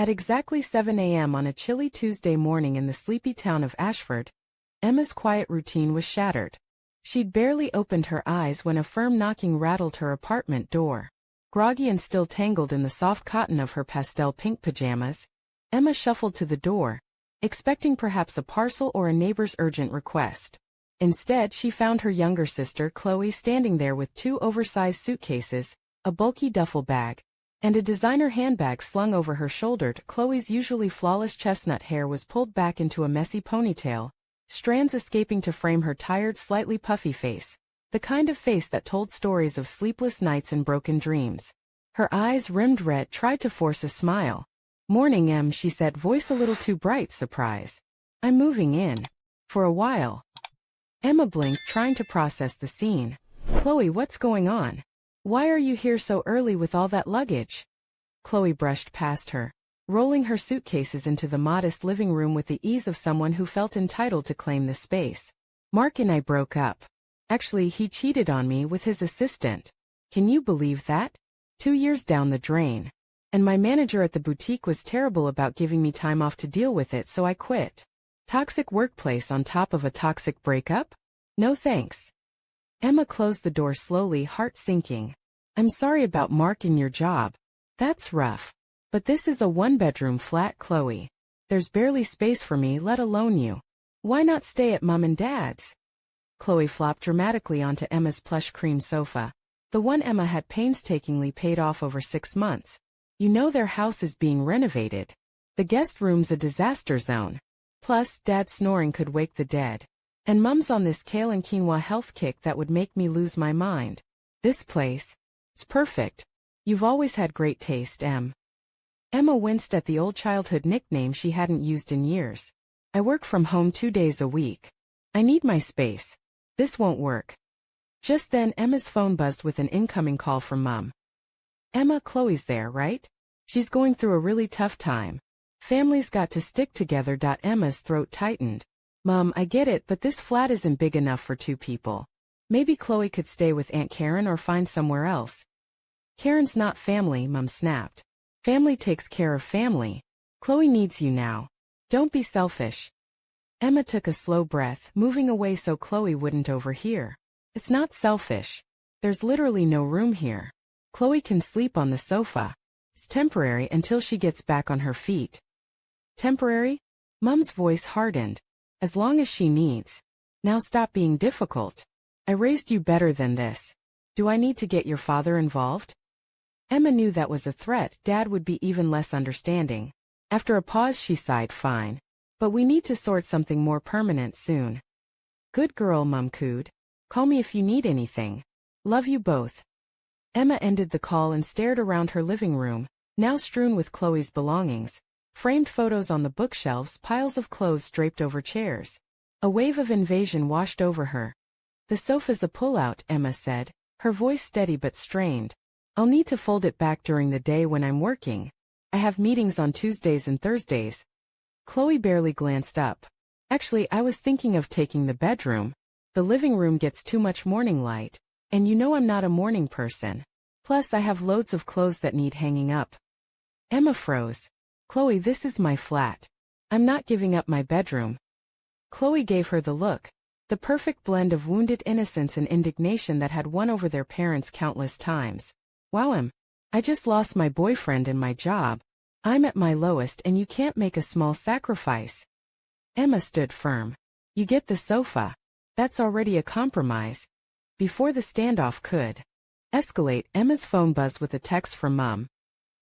At exactly 7 a.m. on a chilly Tuesday morning in the sleepy town of Ashford, Emma's quiet routine was shattered. She'd barely opened her eyes when a firm knocking rattled her apartment door. Groggy and still tangled in the soft cotton of her pastel pink pajamas, Emma shuffled to the door, expecting perhaps a parcel or a neighbor's urgent request. Instead, she found her younger sister Chloe standing there with two oversized suitcases, a bulky duffel bag, and a designer handbag slung over her shoulder. Chloe's usually flawless chestnut hair was pulled back into a messy ponytail, strands escaping to frame her tired, slightly puffy face, the kind of face that told stories of sleepless nights and broken dreams. Her eyes, rimmed red, tried to force a smile. "Morning, Em," she said, voice a little too bright. "Surprise. I'm moving in. For a while." Emma blinked, trying to process the scene. "Chloe, what's going on? Why are you here so early with all that luggage?" Chloe brushed past her, rolling her suitcases into the modest living room with the ease of someone who felt entitled to claim the space. "Mark and I broke up. Actually, he cheated on me with his assistant. Can you believe that? 2 years down the drain. And my manager at the boutique was terrible about giving me time off to deal with it, so I quit. Toxic workplace on top of a toxic breakup? No thanks." Emma closed the door slowly, heart sinking. "I'm sorry about Mark and your job. That's rough. But this is a one-bedroom flat, Chloe. There's barely space for me, let alone you. Why not stay at Mom and Dad's?" Chloe flopped dramatically onto Emma's plush cream sofa, the one Emma had painstakingly paid off over 6 months. "You know their house is being renovated. The guest room's a disaster zone. Plus, Dad's snoring could wake the dead. And Mom's on this kale and quinoa health kick that would make me lose my mind. This place, it's perfect. You've always had great taste, Em." Emma winced at the old childhood nickname she hadn't used in years. "I work from home 2 days a week. I need my space. This won't work." Just then, Emma's phone buzzed with an incoming call from Mom. "Emma, Chloe's there, right? She's going through a really tough time. Families got to stick together." Emma's throat tightened. "Mom, I get it, but this flat isn't big enough for 2 people. Maybe Chloe could stay with Aunt Karen or find somewhere else." "Karen's not family," Mom snapped. "Family takes care of family. Chloe needs you now. Don't be selfish." Emma took a slow breath, moving away so Chloe wouldn't overhear. "It's not selfish. There's literally no room here. Chloe can sleep on the sofa. It's temporary until she gets back on her feet." "Temporary?" Mom's voice hardened. "As long as she needs. Now stop being difficult. I raised you better than this. Do I need to get your father involved?" Emma knew that was a threat. Dad would be even less understanding. After a pause, she sighed. "Fine. But we need to sort something more permanent soon." "Good girl," Mom cooed. "Call me if you need anything. Love you both." Emma ended the call and stared around her living room, now strewn with Chloe's belongings. Framed photos on the bookshelves, piles of clothes draped over chairs. A wave of invasion washed over her. "The sofa's a pull-out," Emma said, her voice steady but strained. "I'll need to fold it back during the day when I'm working. I have meetings on Tuesdays and Thursdays." Chloe barely glanced up. "Actually, I was thinking of taking the bedroom. The living room gets too much morning light, and you know I'm not a morning person. Plus, I have loads of clothes that need hanging up." Emma froze. "Chloe, this is my flat. I'm not giving up my bedroom." Chloe gave her the look, the perfect blend of wounded innocence and indignation that had won over their parents countless times. "Wow, Em. I just lost my boyfriend and my job. I'm at my lowest and you can't make a small sacrifice." Emma stood firm. "You get the sofa. That's already a compromise." Before the standoff could escalate, Emma's phone buzzed with a text from Mom.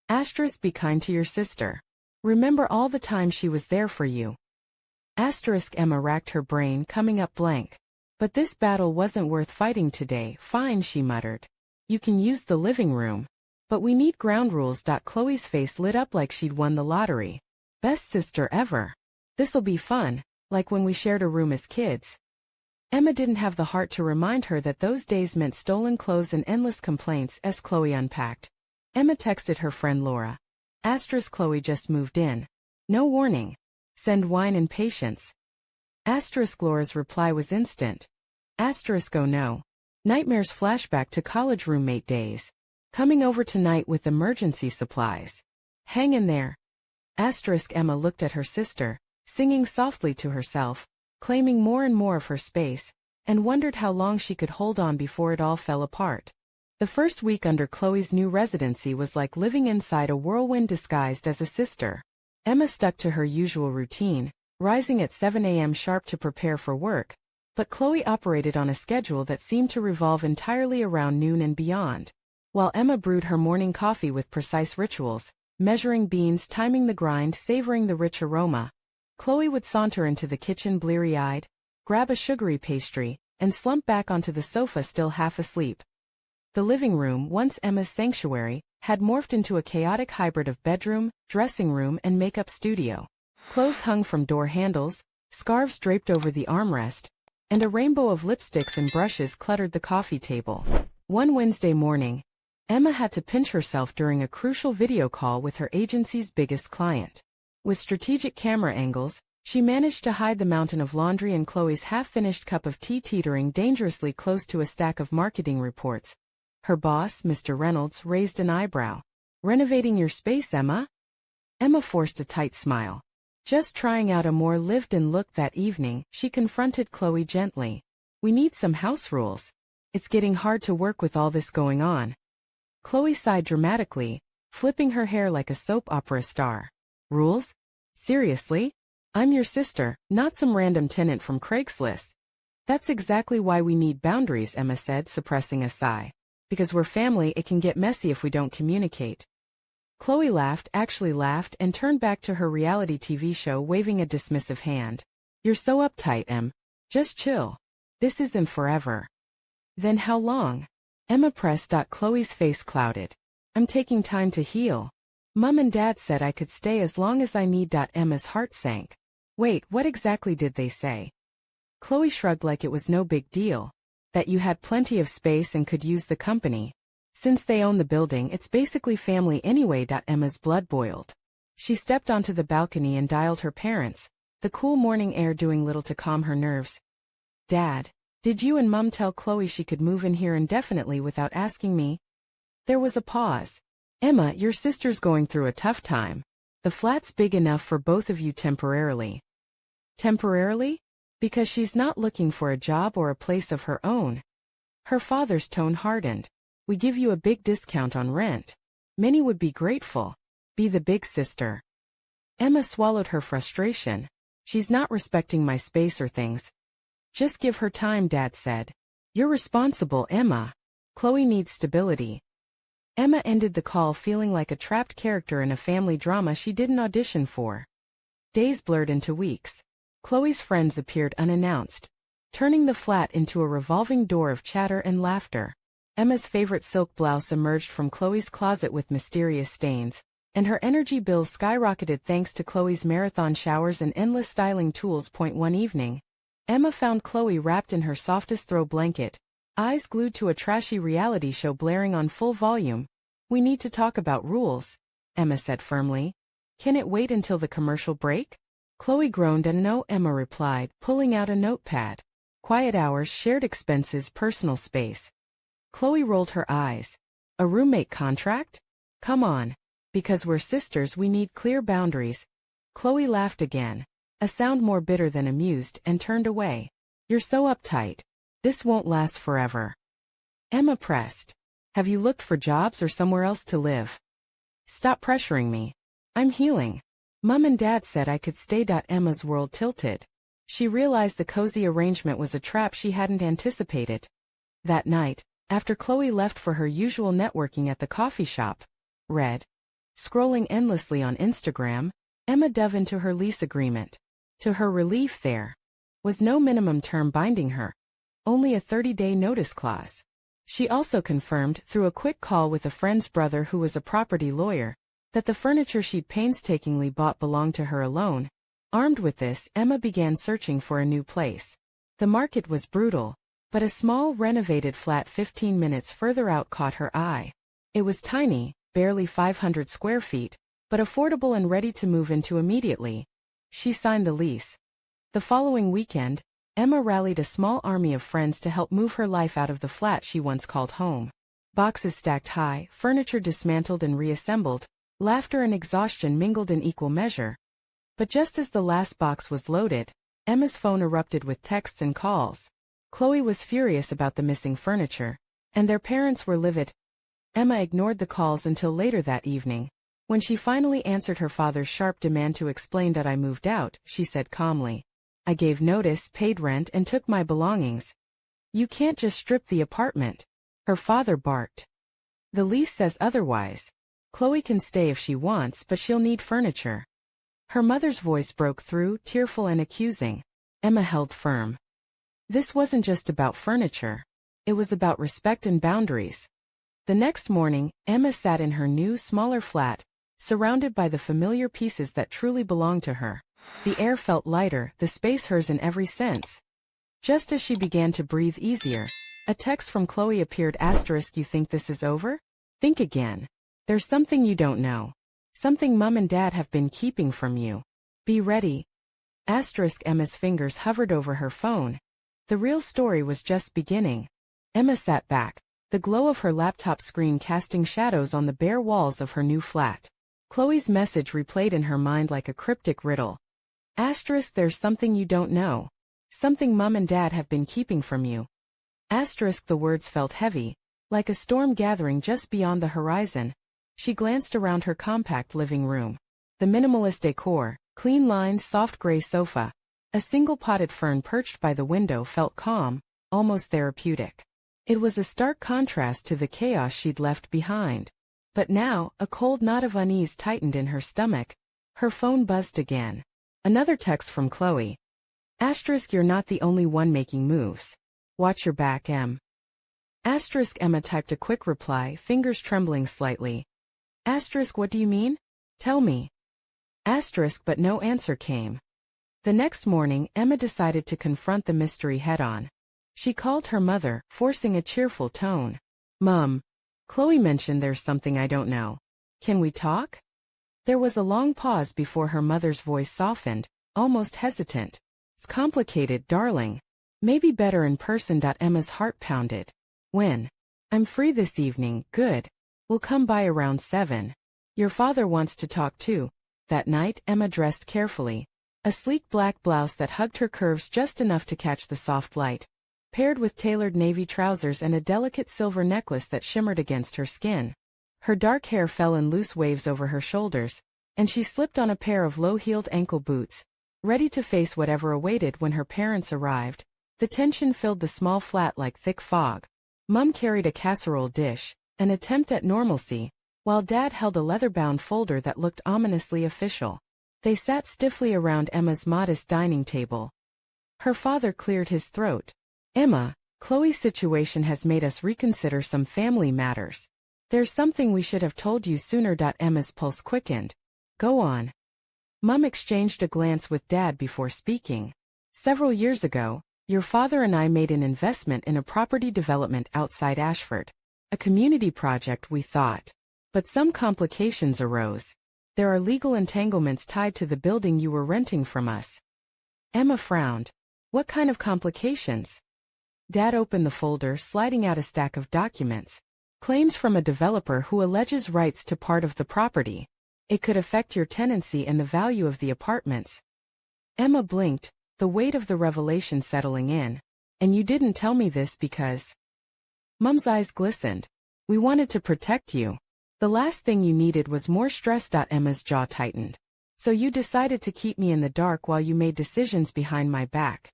*, be kind to your sister. Remember all the time she was there for you. *, Emma racked her brain, coming up blank. "But this battle wasn't worth fighting today." "Fine," she muttered. "You can use the living room. But we need ground rules." Chloe's face lit up like she'd won the lottery. "Best sister ever. This'll be fun, like when we shared a room as kids." Emma didn't have the heart to remind her that those days meant stolen clothes and endless complaints. As Chloe unpacked, Emma texted her friend Laura. Chloe just moved in. No warning. Send wine and patience. Laura's reply was instant. Oh no. Nightmares flashback to college roommate days. Coming over tonight with emergency supplies. Hang in there. Emma looked at her sister, singing softly to herself, claiming more and more of her space, and wondered how long she could hold on before it all fell apart. The first week under Chloe's new residency was like living inside a whirlwind disguised as a sister. Emma stuck to her usual routine, rising at 7 a.m. sharp to prepare for work, but Chloe operated on a schedule that seemed to revolve entirely around noon and beyond. While Emma brewed her morning coffee with precise rituals, measuring beans, timing the grind, savoring the rich aroma, Chloe would saunter into the kitchen bleary-eyed, grab a sugary pastry, and slump back onto the sofa still half asleep. The living room, once Emma's sanctuary, had morphed into a chaotic hybrid of bedroom, dressing room, and makeup studio. Clothes hung from door handles, scarves draped over the armrest, and a rainbow of lipsticks and brushes cluttered the coffee table. One Wednesday morning, Emma had to pinch herself during a crucial video call with her agency's biggest client. With strategic camera angles, she managed to hide the mountain of laundry and Chloe's half-finished cup of tea teetering dangerously close to a stack of marketing reports. Her boss, Mr. Reynolds, raised an eyebrow. "Renovating your space, Emma?" Emma forced a tight smile. Just trying out a more lived-in look that evening, she confronted Chloe gently. "We need some house rules. It's getting hard to work with all this going on." Chloe sighed dramatically, flipping her hair like a soap opera star. "Rules? Seriously? I'm your sister, not some random tenant from Craigslist." "That's exactly why we need boundaries," Emma said, suppressing a sigh. "Because we're family, it can get messy if we don't communicate." Chloe laughed, and turned back to her reality TV show, waving a dismissive hand. "You're so uptight, Em. Just chill. This isn't forever." "Then how long?" Emma pressed. Chloe's face clouded. "I'm taking time to heal. Mom and Dad said I could stay as long as I need." Emma's heart sank. "Wait, what exactly did they say?" Chloe shrugged like it was no big deal. "That you had plenty of space and could use the company. Since they own the building, it's basically family anyway." Emma's blood boiled. She stepped onto the balcony and dialed her parents, the cool morning air doing little to calm her nerves. "Dad, did you and Mom tell Chloe she could move in here indefinitely without asking me?" There was a pause. "Emma, your sister's going through a tough time. The flat's big enough for both of you temporarily." "Temporarily?" "Because she's not looking for a job or a place of her own." Her father's tone hardened. "We give you a big discount on rent. Minnie would be grateful. Be the big sister." Emma swallowed her frustration. "She's not respecting my space or things." "Just give her time," Dad said. "You're responsible, Emma. Chloe needs stability." Emma ended the call feeling like a trapped character in a family drama she didn't audition for. Days blurred into weeks. Chloe's friends appeared unannounced, turning the flat into a revolving door of chatter and laughter. Emma's favorite silk blouse emerged from Chloe's closet with mysterious stains, and her energy bills skyrocketed thanks to Chloe's marathon showers and endless styling tools. One evening, Emma found Chloe wrapped in her softest throw blanket, eyes glued to a trashy reality show blaring on full volume. "We need to talk about rules," Emma said firmly. "Can it wait until the commercial break?" Chloe groaned and no, Emma replied, pulling out a notepad. "Quiet hours, shared expenses, personal space." Chloe rolled her eyes. "A roommate contract? Come on. Because we're sisters, we need clear boundaries." Chloe laughed again, a sound more bitter than amused, and turned away. "You're so uptight. This won't last forever." Emma pressed. "Have you looked for jobs or somewhere else to live?" "Stop pressuring me. I'm healing. Mom and Dad said I could stay." Emma's world tilted. She realized the cozy arrangement was a trap she hadn't anticipated. That night, after Chloe left for her usual networking at the coffee shop, scrolling endlessly on Instagram, Emma dove into her lease agreement. To her relief, there was no minimum term binding her, only a 30-day notice clause. She also confirmed, through a quick call with a friend's brother who was a property lawyer, that the furniture she'd painstakingly bought belonged to her alone. Armed with this, Emma began searching for a new place. The market was brutal, but a small, renovated flat 15 minutes further out caught her eye. It was tiny, barely 500 square feet, but affordable and ready to move into immediately. She signed the lease. The following weekend, Emma rallied a small army of friends to help move her life out of the flat she once called home. Boxes stacked high, furniture dismantled and reassembled, Laughter and exhaustion mingled in equal measure. But just as the last box was loaded, Emma's phone erupted with texts and calls. Chloe was furious about the missing furniture, and their parents were livid. Emma ignored the calls until later that evening. When she finally answered her father's sharp demand to explain that I moved out, she said calmly, "I gave notice, paid rent, and took my belongings. You can't just strip the apartment." Her father barked. "The lease says otherwise. Chloe can stay if she wants, but she'll need furniture." Her mother's voice broke through, tearful and accusing. Emma held firm. This wasn't just about furniture. It was about respect and boundaries. The next morning, Emma sat in her new, smaller flat, surrounded by the familiar pieces that truly belonged to her. The air felt lighter, the space hers in every sense. Just as she began to breathe easier, a text from Chloe appeared. "You think this is over? Think again. There's something you don't know. Something Mom and Dad have been keeping from you. Be ready." Emma's fingers hovered over her phone. The real story was just beginning. Emma sat back, the glow of her laptop screen casting shadows on the bare walls of her new flat. Chloe's message replayed in her mind like a cryptic riddle. There's something you don't know. Something Mom and Dad have been keeping from you. The words felt heavy, like a storm gathering just beyond the horizon. She glanced around her compact living room. The minimalist decor, clean lines, soft gray sofa, a single potted fern perched by the window felt calm, almost therapeutic. It was a stark contrast to the chaos she'd left behind. But now, a cold knot of unease tightened in her stomach. Her phone buzzed again. Another text from Chloe. "You're not the only one making moves. Watch your back, Em." Emma typed a quick reply, fingers trembling slightly. "What do you mean? Tell me." But no answer came. The next morning, Emma decided to confront the mystery head-on. She called her mother, forcing a cheerful tone. "Mom, Chloe mentioned there's something I don't know. Can we talk?" There was a long pause before her mother's voice softened, almost hesitant. "It's complicated, darling. Maybe better in person." Emma's heart pounded. "When?" "I'm free this evening." "Good. We'll come by around 7. Your father wants to talk too." That night, Emma dressed carefully. A sleek black blouse that hugged her curves just enough to catch the soft light, paired with tailored navy trousers and a delicate silver necklace that shimmered against her skin. Her dark hair fell in loose waves over her shoulders, and she slipped on a pair of low-heeled ankle boots, ready to face whatever awaited when her parents arrived. The tension filled the small flat like thick fog. Mom carried a casserole dish, an attempt at normalcy, while Dad held a leather-bound folder that looked ominously official. They sat stiffly around Emma's modest dining table. Her father cleared his throat. "Emma, Chloe's situation has made us reconsider some family matters. There's something we should have told you sooner." Emma's pulse quickened. "Go on." Mom exchanged a glance with Dad before speaking. "Several years ago, your father and I made an investment in a property development outside Ashford. A community project, we thought. But some complications arose. There are legal entanglements tied to the building you were renting from us." Emma frowned. "What kind of complications?" Dad opened the folder, sliding out a stack of documents. "Claims from a developer who alleges rights to part of the property. It could affect your tenancy and the value of the apartments." Emma blinked, the weight of the revelation settling in. "And you didn't tell me this because—" Mom's eyes glistened. "We wanted to protect you. The last thing you needed was more stress." Emma's jaw tightened. "So you decided to keep me in the dark while you made decisions behind my back."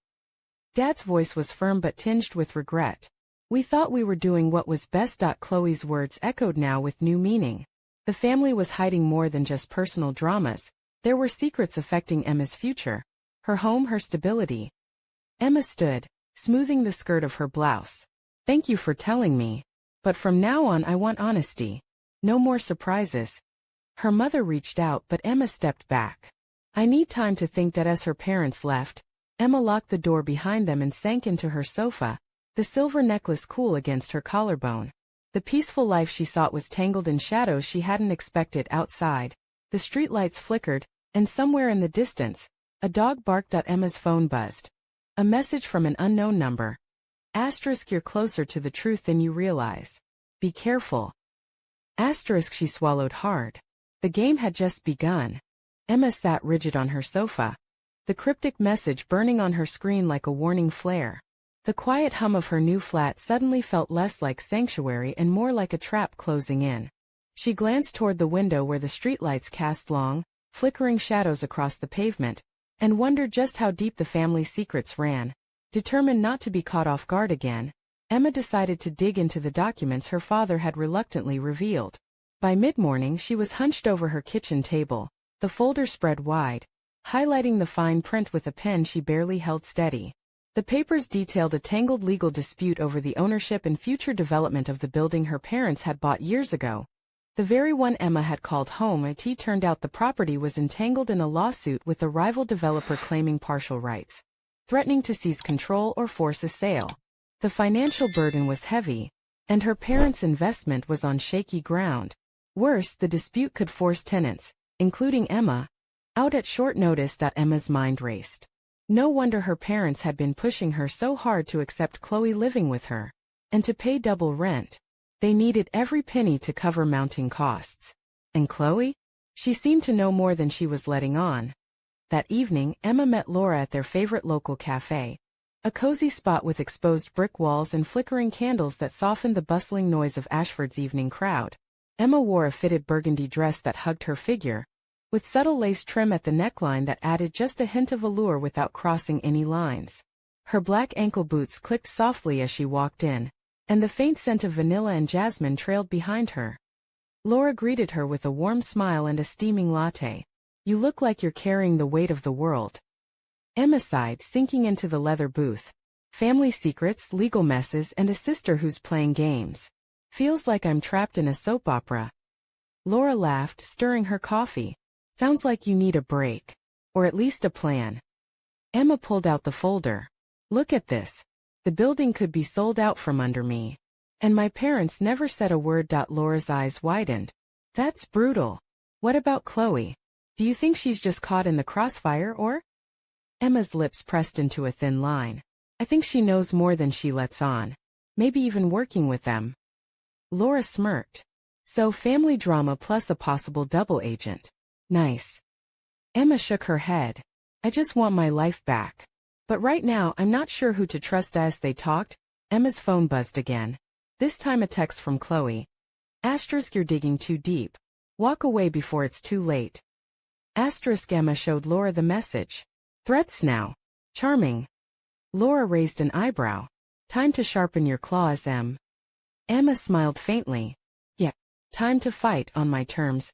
Dad's voice was firm but tinged with regret. "We thought we were doing what was best." Chloe's words echoed now with new meaning. The family was hiding more than just personal dramas. There were secrets affecting Emma's future, her home, her stability. Emma stood, smoothing the skirt of her blouse. "Thank you for telling me. But from now on I want honesty. No more surprises." Her mother reached out, but Emma stepped back. "I need time to think." As her parents left, Emma locked the door behind them and sank into her sofa, the silver necklace cool against her collarbone. The peaceful life she sought was tangled in shadows she hadn't expected outside. The streetlights flickered, and somewhere in the distance, a dog barked. Emma's phone buzzed. A message from an unknown number. "You're closer to the truth than you realize. Be careful." She swallowed hard. The game had just begun. Emma sat rigid on her sofa, the cryptic message burning on her screen like a warning flare. The quiet hum of her new flat suddenly felt less like sanctuary and more like a trap closing in. She glanced toward the window where the streetlights cast long, flickering shadows across the pavement, and wondered just how deep the family secrets ran. Determined not to be caught off guard again, Emma decided to dig into the documents her father had reluctantly revealed. By mid-morning she was hunched over her kitchen table, the folder spread wide, highlighting the fine print with a pen she barely held steady. The papers detailed a tangled legal dispute over the ownership and future development of the building her parents had bought years ago. The very one Emma had called home. It turned out the property was entangled in a lawsuit with a rival developer claiming partial rights, threatening to seize control or force a sale. The financial burden was heavy, and her parents' investment was on shaky ground. Worse, the dispute could force tenants, including Emma, out at short notice. Emma's mind raced. No wonder her parents had been pushing her so hard to accept Chloe living with her, and to pay double rent. They needed every penny to cover mounting costs. And Chloe? She seemed to know more than she was letting on. That evening, Emma met Laura at their favorite local cafe, a cozy spot with exposed brick walls and flickering candles that softened the bustling noise of Ashford's evening crowd. Emma wore a fitted burgundy dress that hugged her figure, with subtle lace trim at the neckline that added just a hint of allure without crossing any lines. Her black ankle boots clicked softly as she walked in, and the faint scent of vanilla and jasmine trailed behind her. Laura greeted her with a warm smile and a steaming latte. "You look like you're carrying the weight of the world." Emma sighed, sinking into the leather booth. "Family secrets, legal messes, and a sister who's playing games. Feels like I'm trapped in a soap opera." Laura laughed, stirring her coffee. "Sounds like you need a break. Or at least a plan." Emma pulled out the folder. "Look at this. The building could be sold out from under me. And my parents never said a word." Laura's eyes widened. "That's brutal. What about Chloe? Do you think she's just caught in the crossfire or?" Emma's lips pressed into a thin line. "I think she knows more than she lets on. Maybe even working with them." Laura smirked. "So family drama plus a possible double agent. Nice." Emma shook her head. "I just want my life back. But right now I'm not sure who to trust." As they talked, Emma's phone buzzed again. This time a text from Chloe. * "You're digging too deep. Walk away before it's too late." * Emma showed Laura the message. "Threats now. Charming." Laura raised an eyebrow. "Time to sharpen your claws, Em." Emma smiled faintly. "Yeah. Time to fight on my terms."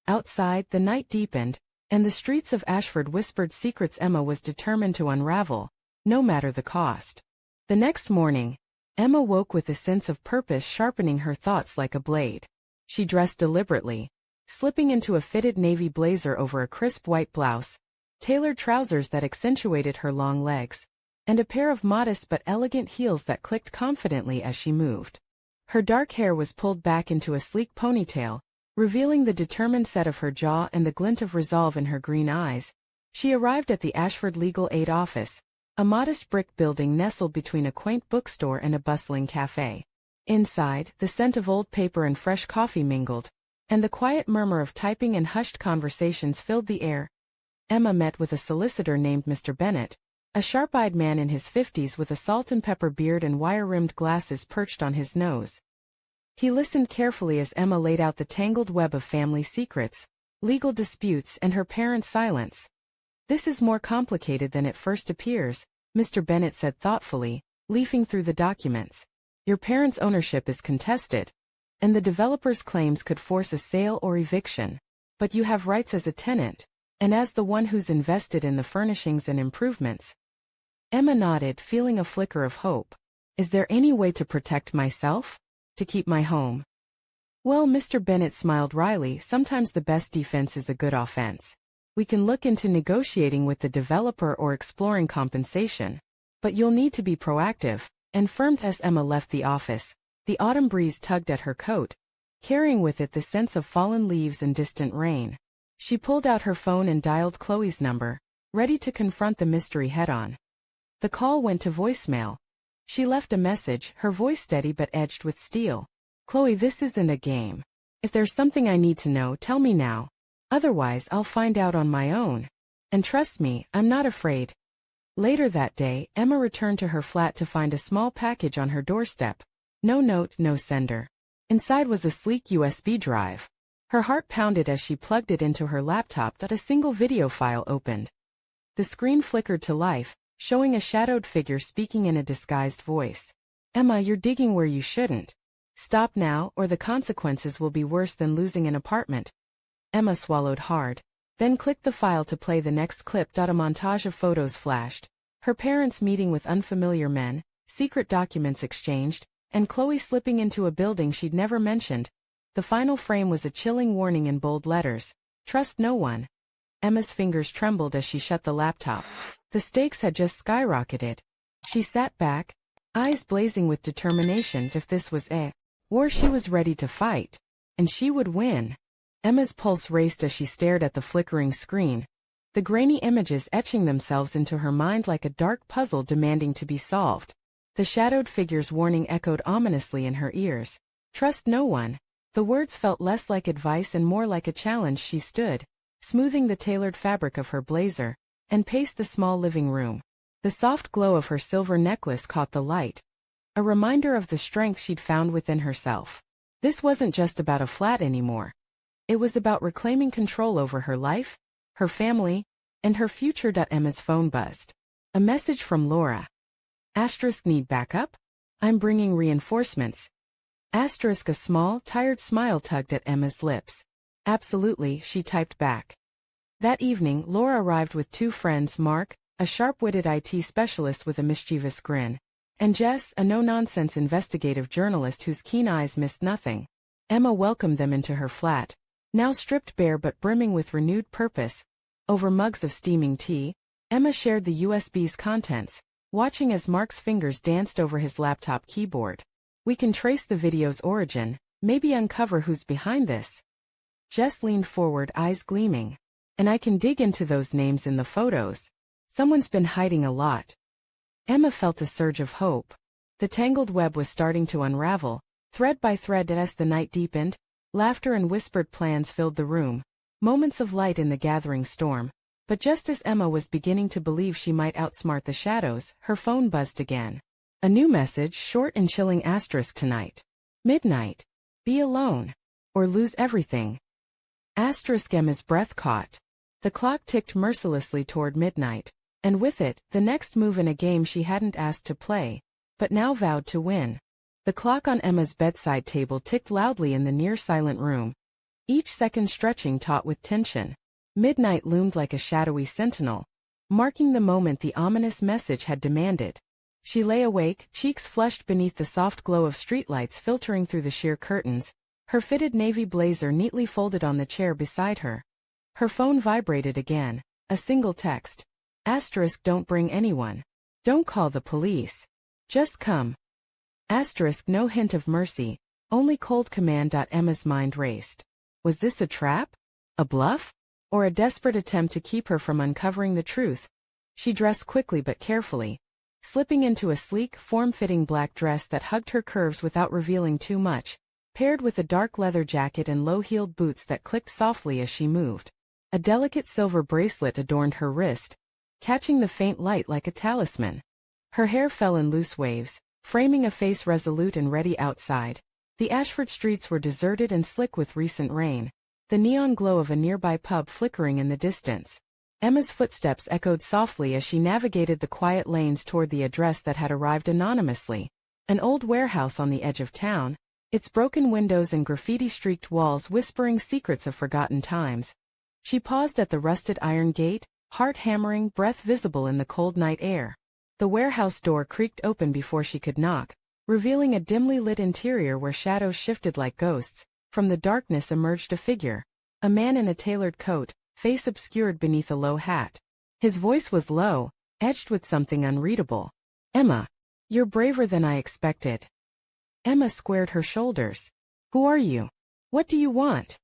Outside, the night deepened, and the streets of Ashford whispered secrets Emma was determined to unravel, no matter the cost. The next morning, Emma woke with a sense of purpose sharpening her thoughts like a blade. She dressed deliberately, slipping into a fitted navy blazer over a crisp white blouse, tailored trousers that accentuated her long legs, and a pair of modest but elegant heels that clicked confidently as she moved. Her dark hair was pulled back into a sleek ponytail, revealing the determined set of her jaw and the glint of resolve in her green eyes. She arrived at the Ashford Legal Aid office, a modest brick building nestled between a quaint bookstore and a bustling cafe. Inside, the scent of old paper and fresh coffee mingled, and the quiet murmur of typing and hushed conversations filled the air. Emma met with a solicitor named Mr. Bennett, a sharp-eyed man in his 50s with a salt-and-pepper beard and wire-rimmed glasses perched on his nose. He listened carefully as Emma laid out the tangled web of family secrets, legal disputes, and her parents' silence. "This is more complicated than it first appears," Mr. Bennett said thoughtfully, leafing through the documents. "Your parents' ownership is contested, and the developer's claims could force a sale or eviction. But you have rights as a tenant, and as the one who's invested in the furnishings and improvements." Emma nodded, feeling a flicker of hope. "Is there any way to protect myself? To keep my home?" "Well," Mr. Bennett smiled wryly, "sometimes the best defense is a good offense. We can look into negotiating with the developer or exploring compensation. But you'll need to be proactive," and firmed. As Emma left the office, the autumn breeze tugged at her coat, carrying with it the sense of fallen leaves and distant rain. She pulled out her phone and dialed Chloe's number, ready to confront the mystery head-on. The call went to voicemail. She left a message, her voice steady but edged with steel. "Chloe, this isn't a game. If there's something I need to know, tell me now. Otherwise, I'll find out on my own. And trust me, I'm not afraid. Later that day, Emma returned to her flat to find a small package on her doorstep. No note, no sender. Inside was a sleek USB drive. Her heart pounded as she plugged it into her laptop. A single video file opened. The screen flickered to life, showing a shadowed figure speaking in a disguised voice. Emma, you're digging where you shouldn't. Stop now, or the consequences will be worse than losing an apartment. Emma swallowed hard, then clicked the file to play the next clip. A montage of photos flashed. Her parents meeting with unfamiliar men, secret documents exchanged, and Chloe slipping into a building she'd never mentioned. The final frame was a chilling warning in bold letters. Trust no one. Emma's fingers trembled as she shut the laptop. The stakes had just skyrocketed. She sat back, eyes blazing with determination. If this was a war, she was ready to fight. And she would win. Emma's pulse raced as she stared at the flickering screen, the grainy images etching themselves into her mind like a dark puzzle demanding to be solved. The shadowed figure's warning echoed ominously in her ears. Trust no one. The words felt less like advice and more like a challenge. She stood, smoothing the tailored fabric of her blazer, and paced the small living room. The soft glow of her silver necklace caught the light, a reminder of the strength she'd found within herself. This wasn't just about a flat anymore. It was about reclaiming control over her life, her family, and her future. Emma's phone buzzed. A message from Laura. * Need backup? I'm bringing reinforcements. * A small, tired smile tugged at Emma's lips. Absolutely, she typed back. That evening, Laura arrived with two friends, Mark, a sharp-witted IT specialist with a mischievous grin, and Jess, a no-nonsense investigative journalist whose keen eyes missed nothing. Emma welcomed them into her flat, now stripped bare but brimming with renewed purpose. Over mugs of steaming tea, Emma shared the USB's contents, watching as Mark's fingers danced over his laptop keyboard. We can trace the video's origin, maybe uncover who's behind this. Jess leaned forward, eyes gleaming. And I can dig into those names in the photos. Someone's been hiding a lot. Emma felt a surge of hope. The tangled web was starting to unravel, thread by thread. As the night deepened, laughter and whispered plans filled the room, moments of light in the gathering storm. But just as Emma was beginning to believe she might outsmart the shadows, her phone buzzed again. A new message, short and chilling. Tonight. Midnight. Be alone. Or lose everything. Emma's breath caught. The clock ticked mercilessly toward midnight, and with it, the next move in a game she hadn't asked to play, but now vowed to win. The clock on Emma's bedside table ticked loudly in the near-silent room, each second stretching taut with tension. Midnight loomed like a shadowy sentinel, marking the moment the ominous message had demanded. She lay awake, cheeks flushed beneath the soft glow of streetlights filtering through the sheer curtains, her fitted navy blazer neatly folded on the chair beside her. Her phone vibrated again, a single text. * Don't bring anyone. Don't call the police. Just come. * No hint of mercy, only cold command. Emma's mind raced. Was this a trap? A bluff? Or a desperate attempt to keep her from uncovering the truth? She dressed quickly but carefully, slipping into a sleek, form-fitting black dress that hugged her curves without revealing too much, paired with a dark leather jacket and low-heeled boots that clicked softly as she moved. A delicate silver bracelet adorned her wrist, catching the faint light like a talisman. Her hair fell in loose waves, framing a face resolute and ready. Outside, the Ashford streets were deserted and slick with recent rain, the neon glow of a nearby pub flickering in the distance. Emma's footsteps echoed softly as she navigated the quiet lanes toward the address that had arrived anonymously. An old warehouse on the edge of town, its broken windows and graffiti-streaked walls whispering secrets of forgotten times. She paused at the rusted iron gate, heart hammering, breath visible in the cold night air. The warehouse door creaked open before she could knock, revealing a dimly lit interior where shadows shifted like ghosts. From the darkness emerged a figure, a man in a tailored coat, face obscured beneath a low hat. His voice was low, edged with something unreadable. Emma, you're braver than I expected. Emma squared her shoulders. Who are you? What do you want?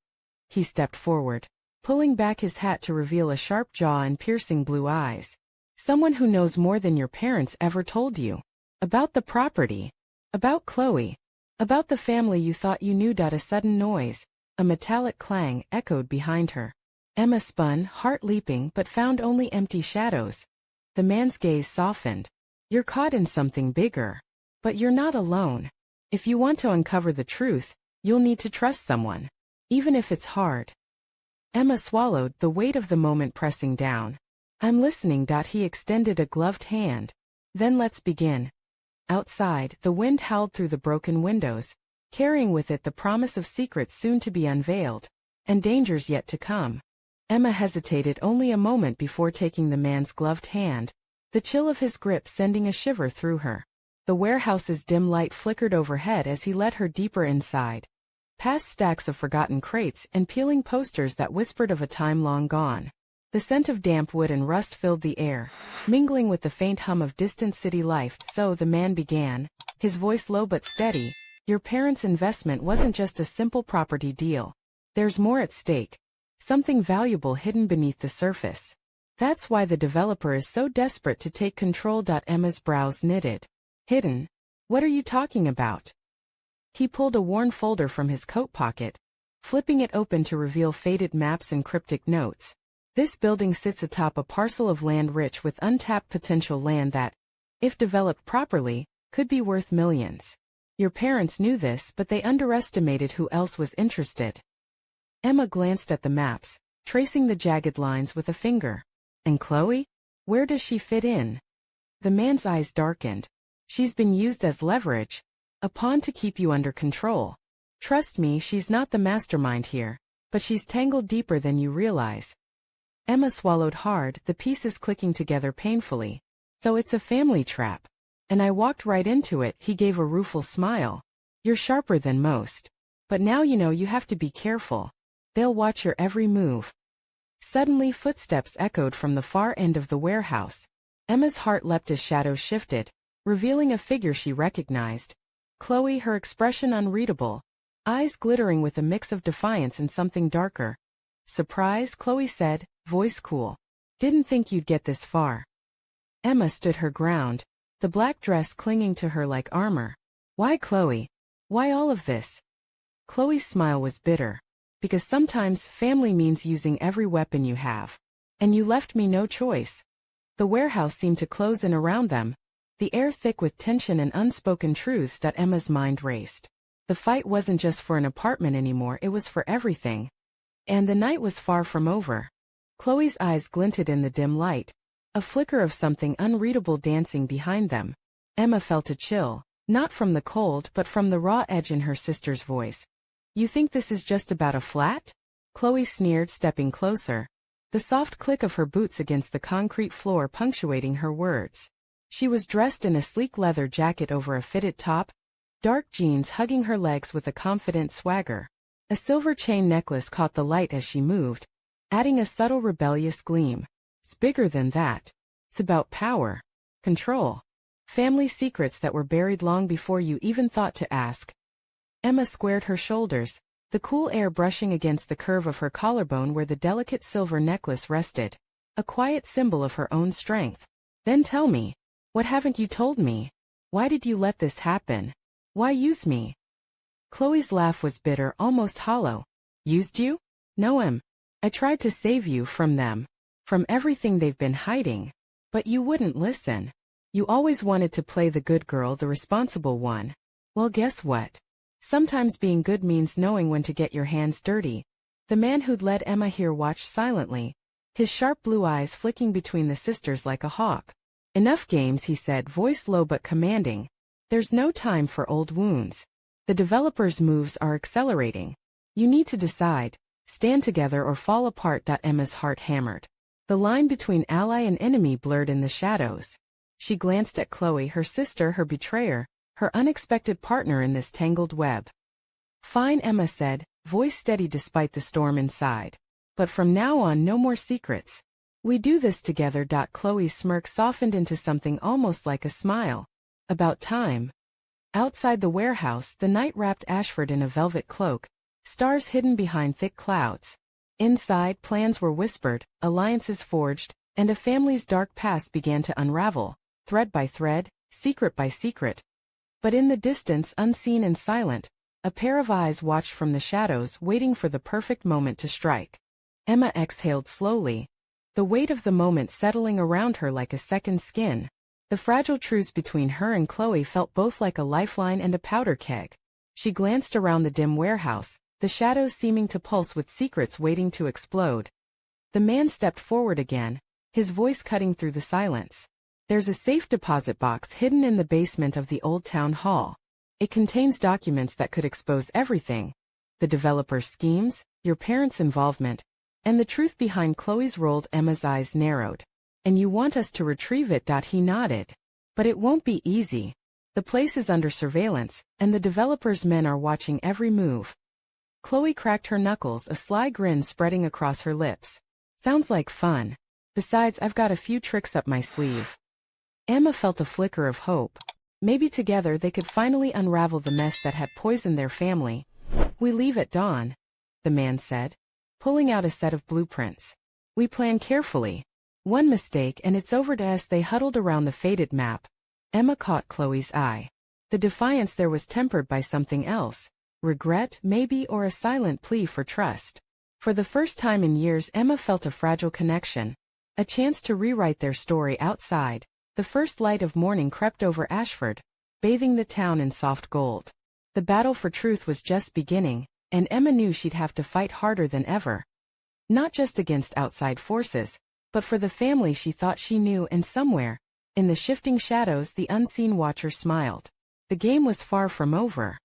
He stepped forward, pulling back his hat to reveal a sharp jaw and piercing blue eyes. Someone who knows more than your parents ever told you. About the property. About Chloe. About the family you thought you knew. A sudden noise, A metallic clang echoed behind her. Emma spun, heart leaping, but found only empty shadows. The man's gaze softened. You're caught in something bigger. But you're not alone. If you want to uncover the truth, you'll need to trust someone. Even if it's hard. Emma swallowed, the weight of the moment pressing down. I'm listening. He extended a gloved hand. Then let's begin. Outside, the wind howled through the broken windows, carrying with it the promise of secrets soon to be unveiled, and dangers yet to come. Emma hesitated only a moment before taking the man's gloved hand, the chill of his grip sending a shiver through her. The warehouse's dim light flickered overhead as he led her deeper inside, past stacks of forgotten crates and peeling posters that whispered of a time long gone. The scent of damp wood and rust filled the air, mingling with the faint hum of distant city life. So the man began, his voice low but steady. Your parents' investment wasn't just a simple property deal. There's more at stake. Something valuable hidden beneath the surface. That's why the developer is so desperate to take control. Emma's brows knitted. Hidden? What are you talking about? He pulled a worn folder from his coat pocket, flipping it open to reveal faded maps and cryptic notes. This building sits atop a parcel of land rich with untapped potential, land that, if developed properly, could be worth millions. Your parents knew this, but they underestimated who else was interested. Emma glanced at the maps, tracing the jagged lines with a finger. And Chloe? Where does she fit in? The man's eyes darkened. She's been used as leverage, a pawn to keep you under control. Trust me, she's not the mastermind here, but she's tangled deeper than you realize. Emma swallowed hard, the pieces clicking together painfully. So it's a family trap. And I walked right into it. He gave a rueful smile. You're sharper than most. But now you know you have to be careful. They'll watch your every move. Suddenly footsteps echoed from the far end of the warehouse. Emma's heart leapt as shadows shifted, revealing a figure she recognized. Chloe, her expression unreadable, eyes glittering with a mix of defiance and something darker. Surprise, Chloe said, voice cool. Didn't think you'd get this far. Emma stood her ground, the black dress clinging to her like armor. Why, Chloe? Why all of this? Chloe's smile was bitter. Because sometimes family means using every weapon you have. And you left me no choice. The warehouse seemed to close in around them, the air thick with tension and unspoken truths. Emma's mind raced. The fight wasn't just for an apartment anymore, it was for everything. And the night was far from over. Chloe's eyes glinted in the dim light, a flicker of something unreadable dancing behind them. Emma felt a chill, not from the cold but from the raw edge in her sister's voice. You think this is just about a flat? Chloe sneered, stepping closer, the soft click of her boots against the concrete floor punctuating her words. She was dressed in a sleek leather jacket over a fitted top, dark jeans hugging her legs with a confident swagger. A silver chain necklace caught the light as she moved, adding a subtle rebellious gleam. It's bigger than that. It's about power, control, family secrets that were buried long before you even thought to ask. Emma squared her shoulders, the cool air brushing against the curve of her collarbone where the delicate silver necklace rested, a quiet symbol of her own strength. Then tell me, what haven't you told me? Why did you let this happen? Why use me? Chloe's laugh was bitter, almost hollow. Used you? No, I tried to save you from them, from everything they've been hiding. But you wouldn't listen. You always wanted to play the good girl, the responsible one. Well, guess what? Sometimes being good means knowing when to get your hands dirty. The man who'd led Emma here watched silently, his sharp blue eyes flicking between the sisters like a hawk. Enough games, he said, voice low but commanding. There's no time for old wounds. The developer's moves are accelerating. You need to decide, stand together or fall apart. Emma's heart hammered. The line between ally and enemy blurred in the shadows. She glanced at Chloe, her sister, her betrayer, her unexpected partner in this tangled web. Fine, Emma said, voice steady despite the storm inside. But from now on, no more secrets. We do this together. Chloe's smirk softened into something almost like a smile. About time. Outside the warehouse, the night wrapped Ashford in a velvet cloak, stars hidden behind thick clouds. Inside, plans were whispered, alliances forged, and a family's dark past began to unravel, thread by thread, secret by secret. But in the distance, unseen and silent, A pair of eyes watched from the shadows, waiting for the perfect moment to strike. Emma exhaled slowly, the weight of the moment settling around her like a second skin. The fragile truce between her and Chloe felt both like a lifeline and a powder keg. She glanced around the dim warehouse, the shadows seeming to pulse with secrets waiting to explode. The man stepped forward again, his voice cutting through the silence. There's a safe deposit box hidden in the basement of the old town hall. It contains documents that could expose everything. The developer's schemes, your parents' involvement, and the truth behind Chloe's role. Emma's eyes narrowed. And you want us to retrieve it? He nodded. But it won't be easy. The place is under surveillance, and the developer's men are watching every move. Chloe cracked her knuckles, a sly grin spreading across her lips. Sounds like fun. Besides, I've got a few tricks up my sleeve. Emma felt a flicker of hope. Maybe together they could finally unravel the mess that had poisoned their family. We leave at dawn, the man said, pulling out a set of blueprints. We plan carefully. One mistake and it's over to us. They huddled around the faded map. Emma caught Chloe's eye. The defiance there was tempered by something else. Regret, maybe, or a silent plea for trust. For the first time in years, Emma felt a fragile connection. A chance to rewrite their story outside. The first light of morning crept over Ashford, bathing the town in soft gold. The battle for truth was just beginning, and Emma knew she'd have to fight harder than ever. Not just against outside forces, but for the family she thought she knew, and somewhere, in the shifting shadows, the unseen watcher smiled. The game was far from over.